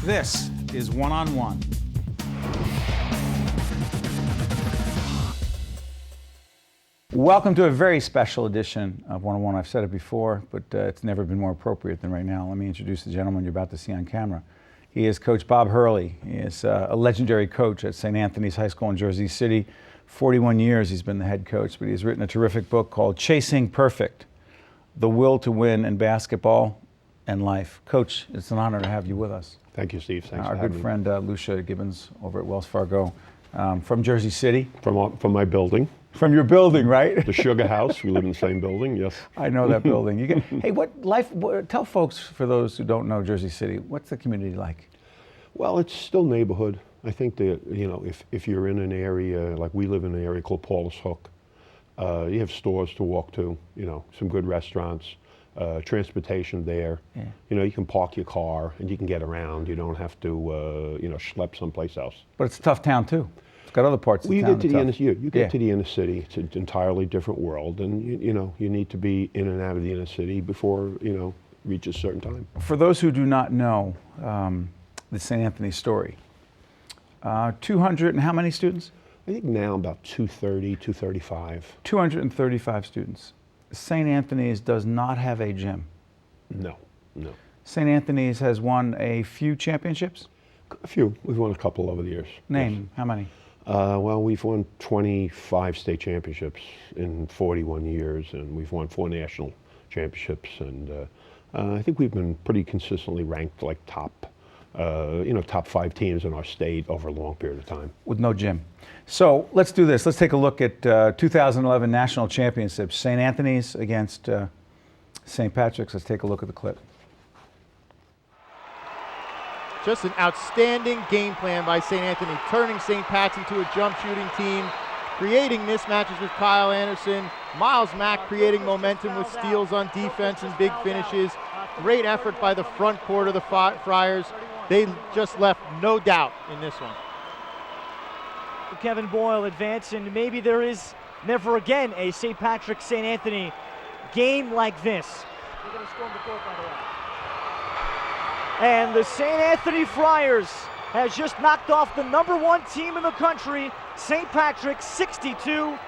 This is One on One. Welcome to a very special edition of One on One. I've said it before, but it's never been more appropriate than right now. Let me introduce the gentleman you're about to see on camera. He is Coach Bob Hurley. He is a legendary coach at St. Anthony's High School in Jersey City. 41 years he's been the head coach, but he's written a terrific book called Chasing Perfect: The Will to Win in Basketball and Life. Coach, it's an honor to have you with us. Thank you, Steve. Thanks Our for good having friend Lucia Gibbons over at Wells Fargo, from Jersey City. me. From my building. From your building, right? The Sugar House. We live in the same building, yes. I know that building. Hey, tell folks, for those who don't know Jersey City, what's the community like? Well, it's still neighborhood. I think that, if you're in an area, like we live in an area called Paulus Hook, you have stores to walk to, some good restaurants, transportation there. Yeah. You can park your car and you can get around. You don't have to, schlep someplace else. But it's a tough town, too. It's got other parts of you town. Get to the inner, you get to the inner city, it's an entirely different world, and you need to be in and out of the inner city before reach a certain time. For those who do not know the St. Anthony story, 200 and how many students? I think now about 230, 235. 235 students. St. Anthony's does not have a gym. No. St. Anthony's has won a few championships? A few. We've won a couple over the years. Name, how many? Well, we've won 25 state championships in 41 years, and we've won 4 national championships, and I think we've been pretty consistently ranked like top 5 teams in our state over a long period of time. With no gym. So let's do this. Let's take a look at 2011 national championships. St. Anthony's against St. Patrick's. Let's take a look at the clip. Just an outstanding game plan by St. Anthony, turning St. Pat's into a jump shooting team, creating mismatches with Kyle Anderson, Miles Mack creating momentum with steals on defense and big finishes. Great effort by the front court of the Friars. They just left no doubt in this one. Kevin Boyle advancing. Maybe there is never again a St. Patrick's-St. Anthony game like this. We're going to storm the court, by the way. And the St. Anthony Friars has just knocked off the #1 team in the country, St. Patrick's, 62-45.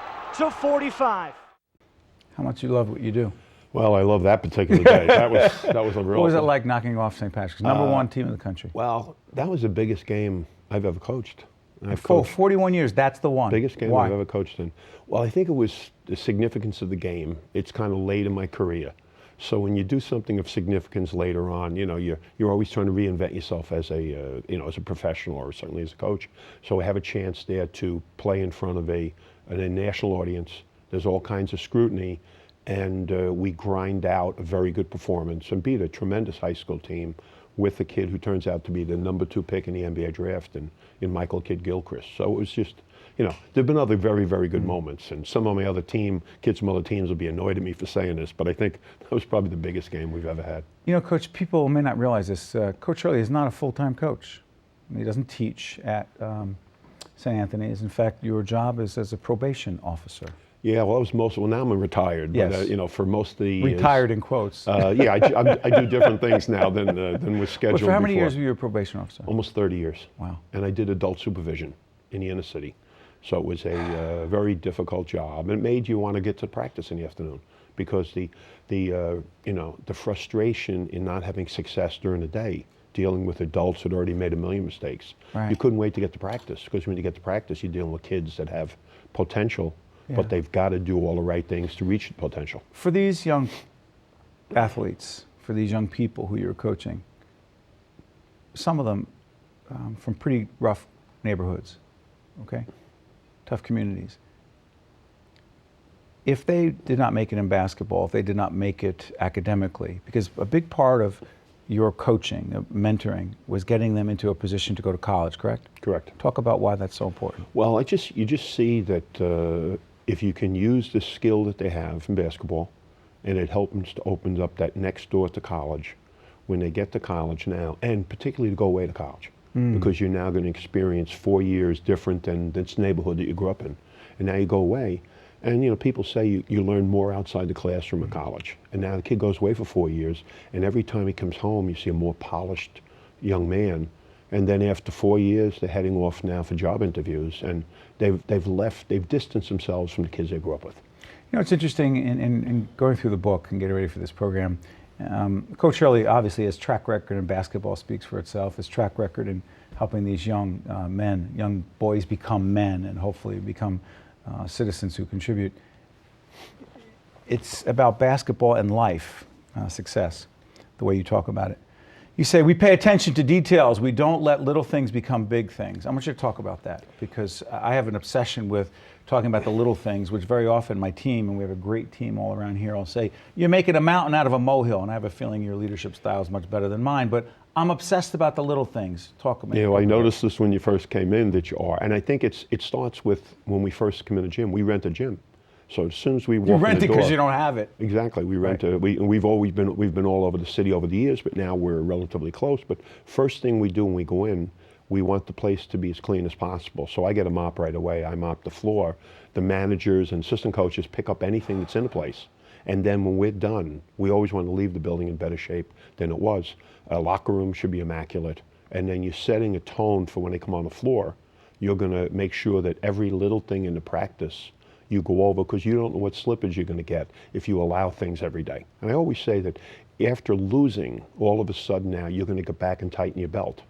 How much you love what you do? Well, I love that particular day. That was a real. What was it like knocking off St. Patrick's, #1 team in the country? Well, that was the biggest game I've ever coached. I've coached 41 years. That's the one. Biggest game Why? I've ever coached in. Well, I think it was the significance of the game. It's kind of late in my career. So when you do something of significance later on, you're always trying to reinvent yourself as a professional or certainly as a coach. So I have a chance there to play in front of a national audience. There's all kinds of scrutiny, and we grind out a very good performance and beat a tremendous high school team with a kid who turns out to be the #2 pick in the NBA draft in Michael Kidd-Gilchrist. So it was just, there've been other very, very good moments, and some of my other kids from other teams will be annoyed at me for saying this, but I think that was probably the biggest game we've ever had. Coach, people may not realize this. Coach Hurley is not a full-time coach. He doesn't teach at St. Anthony's. In fact, your job is as a probation officer. Yeah, well, now I'm retired. Yes. But, for most of the years. Retired in quotes. Yeah, I do different things now than was scheduled But for how many before. years were you a probation officer? Almost 30 years. Wow. And I did adult supervision in the inner city. So it was a very difficult job. And it made you want to get to practice in the afternoon because the frustration in not having success during the day, dealing with adults who'd already made a million mistakes. Right. You couldn't wait to get to practice because when you get to practice, you're dealing with kids that have potential. Yeah. But they've got to do all the right things to reach the potential. For these young athletes, for these young people who you're coaching, some of them from pretty rough neighborhoods, okay? Tough communities. If they did not make it in basketball, if they did not make it academically, because a big part of your coaching, mentoring, was getting them into a position to go to college, correct? Correct. Talk about why that's so important. Well, you just see that if you can use the skill that they have in basketball, and it opens up that next door to college, when they get to college now, and particularly to go away to college, because you're now going to experience 4 years different than this neighborhood that you grew up in. And now you go away, and people say you learn more outside the classroom at college. And now the kid goes away for 4 years, and every time he comes home, you see a more polished young man And then after 4 years, they're heading off now for job interviews, and they've distanced themselves from the kids they grew up with. You know, it's interesting in going through the book and getting ready for this program. Coach Hurley obviously has track record in basketball, speaks for itself. His track record in helping these young men, young boys become men and hopefully become citizens who contribute. It's about basketball and life, success, the way you talk about it. You say, we pay attention to details. We don't let little things become big things. I want you to talk about that, because I have an obsession with talking about the little things, which very often my team, and we have a great team all around here, I'll say, you're making a mountain out of a molehill, and I have a feeling your leadership style is much better than mine, but I'm obsessed about the little things. Talk about it. Yeah, well, I noticed this when you first came in that you are, and I think it starts with when we first come in the gym. We rent a gym. So as soon as we walk in the door, you rent it because you don't have it. Exactly, we rent it. We've been all over the city over the years, but now we're relatively close. But first thing we do when we go in, we want the place to be as clean as possible. So I get a mop right away. I mop the floor. The managers and assistant coaches pick up anything that's in the place. And then when we're done, we always want to leave the building in better shape than it was. A locker room should be immaculate. And then you're setting a tone for when they come on the floor. You're going to make sure that every little thing in the practice you go over, because you don't know what slippage you're going to get if you allow things every day. And I always say that after losing, all of a sudden now you're going to get back and tighten your belt.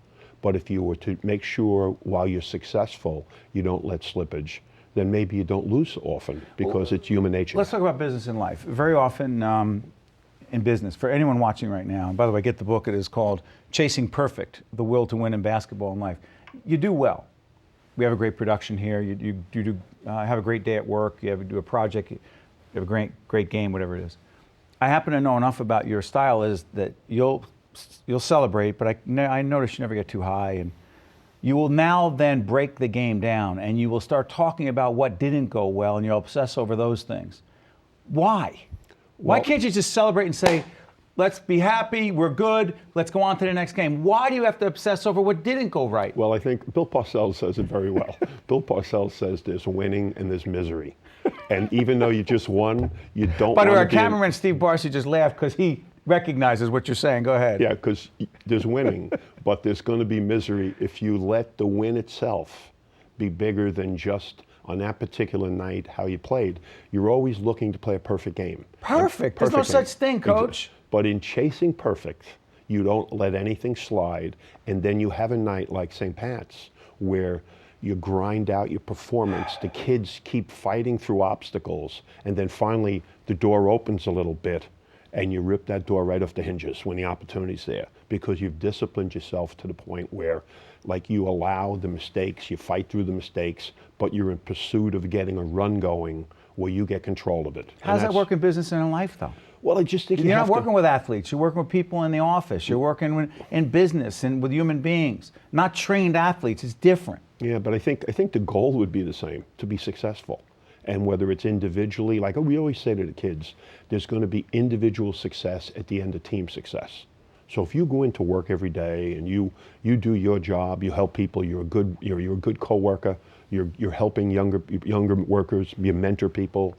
But if you were to make sure while you're successful you don't let slippage, then maybe you don't lose so often, because it's human nature. Let's talk about business and life. Very often in business, for anyone watching right now, and by the way, get the book, it is called Chasing Perfect, The Will to Win in Basketball and Life. You do well. We have a great production here. You do have a great day at work. You do a project. You have a great game, whatever it is. I happen to know enough about your style is that you'll celebrate, but I notice you never get too high, and you will now then break the game down, and you will start talking about what didn't go well, and you'll obsess over those things. Why? Why can't you just celebrate and say, let's be happy, we're good, let's go on to the next game? Why do you have to obsess over what didn't go right? Well, I think Bill Parcells says it very well. Bill Parcells says there's winning and there's misery. And even though you just won, you don't By the way, our want to be cameraman Steve Barcy just laughed because he recognizes what you're saying. Go ahead. Yeah, because there's winning, but there's going to be misery if you let the win itself be bigger than just on that particular night how you played. You're always looking to play a perfect game. Perfect. There's no such thing, Coach. But in chasing perfect, you don't let anything slide, and then you have a night like St. Pat's where you grind out your performance. The kids keep fighting through obstacles, and then finally the door opens a little bit, and you rip that door right off the hinges when the opportunity's there, because you've disciplined yourself to the point where, like, you allow the mistakes, you fight through the mistakes, but you're in pursuit of getting a run going where you get control of it. How does that work in business and in life, though? Well, I just think you're not working with athletes. You're working with people in the office. You're working in business and with human beings, not trained athletes. It's different. Yeah, but I think the goal would be the same, to be successful. And whether it's individually, like we always say to the kids, there's going to be individual success at the end of team success. So if you go into work every day and you do your job, you help people, you're a good coworker, you're helping younger workers, you mentor people.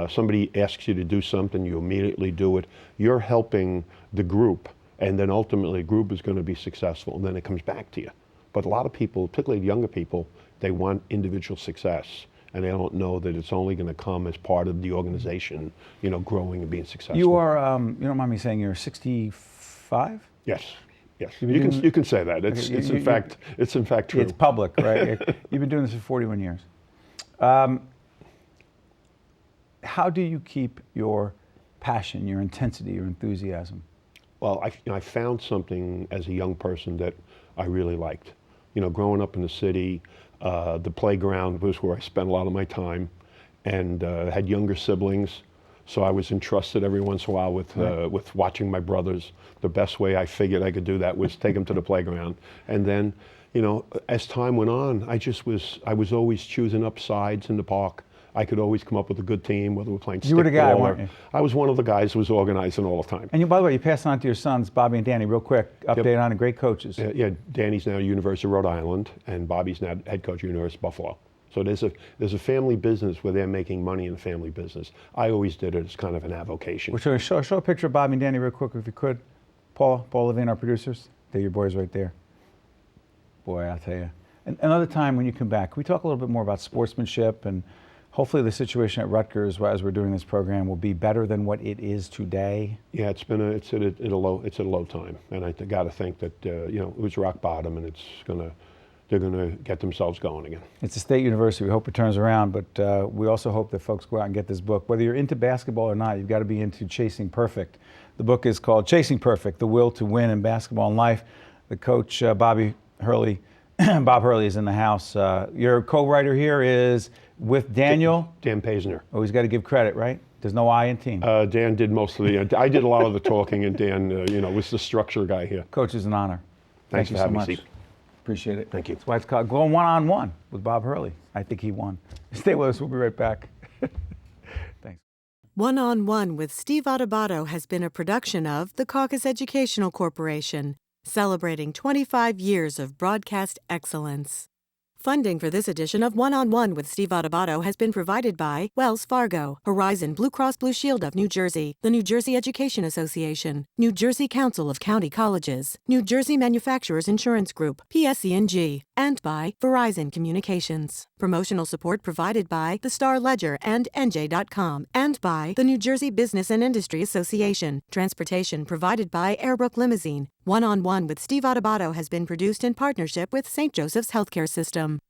Somebody asks you to do something, you immediately do it. You're helping the group, and then ultimately the group is going to be successful, and then it comes back to you. But a lot of people, particularly younger people, they want individual success, and they don't know that it's only going to come as part of the organization, growing and being successful. You are, you don't mind me saying, you're 65? Yes. Yes, you can say that. It's in fact true. It's public, right? You've been doing this for 41 years. How do you keep your passion, your intensity, your enthusiasm? Well, I found something as a young person that I really liked. Growing up in the city, the playground was where I spent a lot of my time, and had younger siblings. So I was entrusted every once in a while with watching my brothers. The best way I figured I could do that was take them to the playground. And then, as time went on, I was always choosing up sides in the park. I could always come up with a good team, whether we're playing stickball. You were the guy, weren't you? I was one of the guys who was organizing all the time. And by the way, you passed on to your sons, Bobby and Danny, real quick. Update on the great coaches. Yeah, Danny's now at University of Rhode Island, and Bobby's now head coach at University of Buffalo. So there's a family business where they're making money in the family business. I always did it as kind of an avocation. Well, show a picture of Bobby and Danny real quick if you could. Paul Levine, our producers. They're your boys right there. Boy, I'll tell you. And another time when you come back, can we talk a little bit more about sportsmanship, and hopefully the situation at Rutgers as we're doing this program will be better than what it is today? Yeah, it's at a low time, and I got to think that you know, it was rock bottom, and they're gonna get themselves going again. It's a state university. We hope it turns around, but we also hope that folks go out and get this book. Whether you're into basketball or not, you've got to be into Chasing Perfect. The book is called Chasing Perfect: The Will to Win in Basketball and Life. The coach, Bobby Hurley, Bob Hurley, is in the house. Your co-writer here is with Daniel. Dan Paisner. Oh, he's got to give credit, right? There's no I in team. Dan did most of the. I did a lot of the talking, and Dan, you know, was the structure guy here. Coach, it's an honor. Thanks Thank you for so having much. me, Steve. Appreciate it. Thank you. That's why it's called Going One-on-One with Bob Hurley. I think he won. Stay with us. We'll be right back. Thanks. One-on-One with Steve Adubato has been a production of the Caucus Educational Corporation, celebrating 25 years of broadcast excellence. Funding for this edition of One-on-One with Steve Adubato has been provided by Wells Fargo, Horizon Blue Cross Blue Shield of New Jersey, the New Jersey Education Association, New Jersey Council of County Colleges, New Jersey Manufacturers Insurance Group, PSE&G, and by Verizon Communications. Promotional support provided by The Star Ledger and NJ.com, and by the New Jersey Business and Industry Association. Transportation provided by Airbrook Limousine. One-on-One with Steve Adubato has been produced in partnership with St. Joseph's Healthcare System.